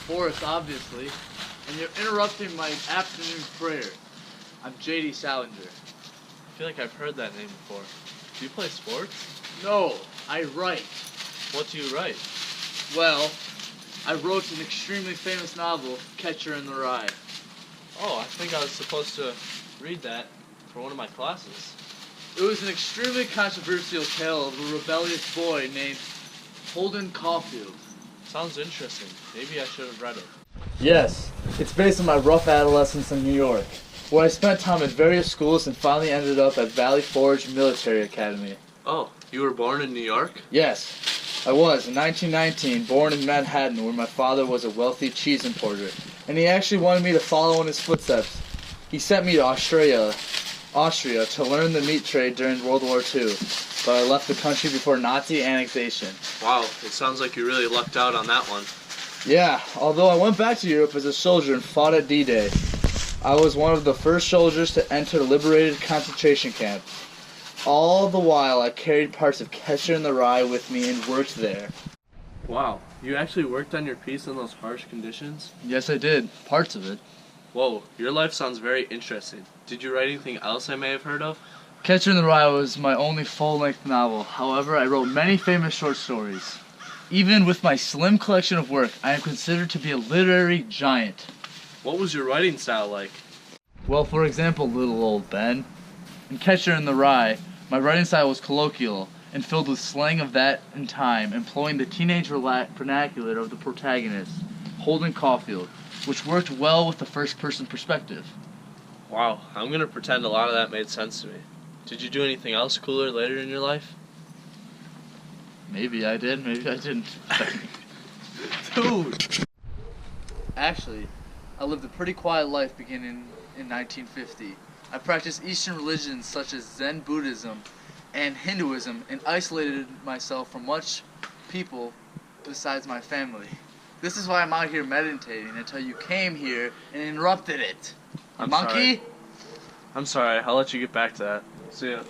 sports, obviously, and you're interrupting my afternoon prayer. I'm J.D. Salinger. I feel like I've heard that name before. Do you play sports? No, I write. What do you write? Well, I wrote an extremely famous novel, Catcher in the Rye. Oh, I think I was supposed to read that for one of my classes. It was an extremely controversial tale of a rebellious boy named Holden Caulfield. Sounds interesting. Maybe I should have read it. Yes, it's based on my rough adolescence in New York, where I spent time at various schools and finally ended up at Valley Forge Military Academy. Oh, you were born in New York? Yes, I was, in 1919, born in Manhattan, where my father was a wealthy cheese importer, and he actually wanted me to follow in his footsteps. He sent me to Austria to learn the meat trade during World War II, but I left the country before Nazi annexation. Wow, it sounds like you really lucked out on that one. Yeah, although I went back to Europe as a soldier and fought at D-Day. I was one of the first soldiers to enter a liberated concentration camp. All the while, I carried parts of Catcher in the Rye with me and worked there. Wow, you actually worked on your piece in those harsh conditions? Yes, I did. Parts of it. Whoa, your life sounds very interesting. Did you write anything else I may have heard of? Catcher in the Rye was my only full-length novel. However, I wrote many famous short stories. Even with my slim collection of work, I am considered to be a literary giant. What was your writing style like? Well, for example, Little Old Ben. In Catcher in the Rye, my writing style was colloquial and filled with slang of that and time, employing the teenage vernacular of the protagonist, Holden Caulfield, which worked well with the first-person perspective. Wow, I'm gonna pretend a lot of that made sense to me. Did you do anything else cooler later in your life? Maybe I did, maybe I didn't. Dude! Actually, I lived a pretty quiet life beginning in 1950. I practiced Eastern religions such as Zen Buddhism and Hinduism and isolated myself from much people besides my family. This is why I'm out here meditating until you came here and interrupted it. I'm Monkey? sorry. I'm sorry, I'll let you get back to that. See ya.